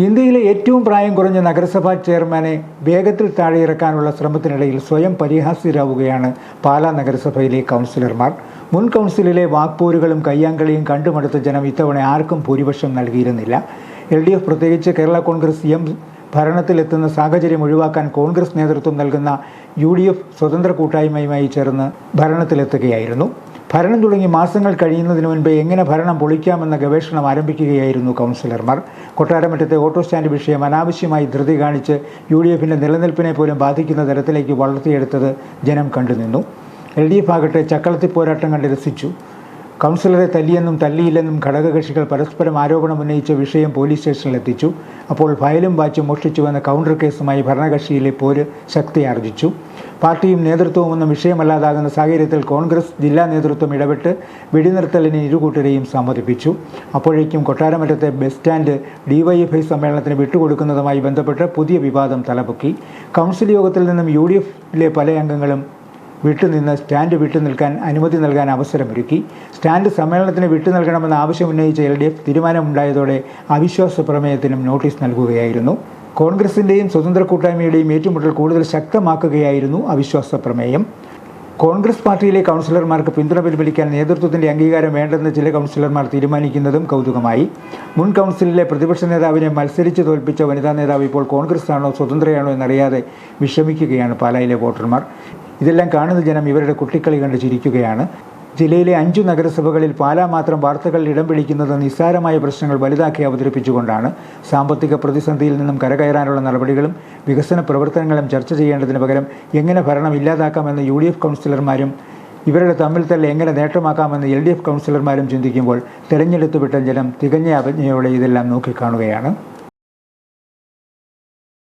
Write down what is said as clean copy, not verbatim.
ഇന്ത്യയിലെ ഏറ്റവും പ്രായം കുറഞ്ഞ നഗരസഭാ ചെയർമാനെ വേഗത്തിൽ താഴെയിറക്കാനുള്ള ശ്രമത്തിനിടയിൽ സ്വയം പരിഹാസ്യരാവുകയാണ് പാലാ നഗരസഭയിലെ കൗൺസിലർമാർ. മുൻ കൗൺസിലിലെ വാക്പോരുകളും കയ്യാങ്കളിയും കണ്ടുമടുത്ത ജനം ഇത്തവണ ആർക്കും ഭൂരിപക്ഷം നൽകിയിരുന്നില്ല. LDF, പ്രത്യേകിച്ച് കേരള കോൺഗ്രസ് എം ഭരണത്തിലെത്തുന്ന സാഹചര്യം ഒഴിവാക്കാൻ കോൺഗ്രസ് നേതൃത്വം നൽകുന്ന UDF സ്വതന്ത്ര കൂട്ടായ്മയുമായി ചേർന്ന് ഭരണത്തിലെത്തുകയായിരുന്നു. ഭരണം തുടങ്ങി മാസങ്ങൾ കഴിയുന്നതിന് മുൻപേ എങ്ങനെ ഭരണം പൊളിക്കാമെന്ന ഗവേഷണം ആരംഭിക്കുകയായിരുന്നു കൗൺസിലർമാർ. കൊട്ടാരമറ്റത്തെ ഓട്ടോ സ്റ്റാൻഡ് വിഷയം അനാവശ്യമായി ധൃതി കാണിച്ച് UDFന്റെ നിലനിൽപ്പിനെ പോലും ബാധിക്കുന്ന തരത്തിലേക്ക് വളർത്തിയെടുത്തത് ജനം കണ്ടുനിന്നു. LDF ആകട്ടെ ചക്കളത്തി പോരാട്ടം കണ്ട് രസിച്ചു. കൗൺസിലറെ തല്ലിയെന്നും തല്ലിയില്ലെന്നും ഘടകകക്ഷികൾ പരസ്പരം ആരോപണം ഉന്നയിച്ച വിഷയം പോലീസ് സ്റ്റേഷനിലെത്തിച്ചു. അപ്പോൾ ഫയലും വാച്ചും മോഷ്ടിച്ചുവെന്ന കൗണ്ടർ കേസുമായി ഭരണകക്ഷിയിലെ പോര് ശക്തിയാർജിച്ചു. പാർട്ടിയും നേതൃത്വവുമൊന്നും വിഷയമല്ലാതാകുന്ന സാഹചര്യത്തിൽ കോൺഗ്രസ് ജില്ലാ നേതൃത്വം ഇടപെട്ട് വെടിനിർത്തലിന് ഇരുകൂട്ടരെയും സമ്മതിപ്പിച്ചു. അപ്പോഴേക്കും കൊട്ടാരമറ്റത്തെ ബസ് സ്റ്റാൻഡ് DYFI സമ്മേളനത്തിന് വിട്ടുകൊടുക്കുന്നതുമായി ബന്ധപ്പെട്ട് പുതിയ വിവാദം തലപൊക്കി. കൗൺസിൽ യോഗത്തിൽ നിന്നും UDFിലെ പല അംഗങ്ങളും വിട്ടുനിന്ന് സ്റ്റാൻഡ് വിട്ടുനിൽക്കാൻ അനുമതി നൽകാൻ അവസരമൊരുക്കി. സ്റ്റാൻഡ് സമ്മേളനത്തിന് വിട്ടുനൽകണമെന്ന ആവശ്യം ഉന്നയിച്ച LDF തീരുമാനമുണ്ടായതോടെ അവിശ്വാസ പ്രമേയത്തിനും നോട്ടീസ് നൽകുകയായിരുന്നു. കോൺഗ്രസിൻ്റെയും സ്വതന്ത്ര കൂട്ടായ്മയുടെയും ഏറ്റുമുട്ടൽ കൂടുതൽ ശക്തമാക്കുകയായിരുന്നു അവിശ്വാസ പ്രമേയം. കോൺഗ്രസ് പാർട്ടിയിലെ കൗൺസിലർമാർക്ക് പിന്തുണ പിൻവലിക്കാൻ നേതൃത്വത്തിൻ്റെ അംഗീകാരം വേണ്ടെന്ന് ചില കൗൺസിലർമാർ തീരുമാനിക്കുന്നതും കൗതുകമായി. മുൻ കൗൺസിലിലെ പ്രതിപക്ഷ നേതാവിനെ മത്സരിച്ച് തോൽപ്പിച്ച വനിതാ നേതാവ് ഇപ്പോൾ കോൺഗ്രസ് ആണോ സ്വതന്ത്രയാണോ എന്നറിയാതെ വിഷമിക്കുകയാണ് പാലായിലെ വോട്ടർമാർ. ഇതെല്ലാം കാണുന്ന ജനം ഇവരുടെ കുട്ടിക്കളി കണ്ട് ചിരിക്കുകയാണ്. ജില്ലയിലെ 5 നഗരസഭകളിൽ പാലാ മാത്രം വാർത്തകളിൽ ഇടം പിടിക്കുന്നത് നിസ്സാരമായ പ്രശ്നങ്ങൾ വലുതാക്കി അവതരിപ്പിച്ചുകൊണ്ടാണ്. സാമ്പത്തിക പ്രതിസന്ധിയിൽ നിന്നും കരകയറാനുള്ള നടപടികളും വികസന പ്രവർത്തനങ്ങളും ചർച്ച ചെയ്യേണ്ടതിന് പകരം എങ്ങനെ ഭരണം ഇല്ലാതാക്കാമെന്ന് UDF കൗൺസിലർമാരും ഇവരുടെ തമ്മിൽ തല്ല് എങ്ങനെ നേട്ടമാക്കാമെന്ന് LDF കൗൺസിലർമാരും ചിന്തിക്കുമ്പോൾ തെരഞ്ഞെടുത്ത് വിട്ട ജനം തികഞ്ഞ അവജ്ഞയോടെ ഇതെല്ലാം നോക്കിക്കാണുകയാണ്.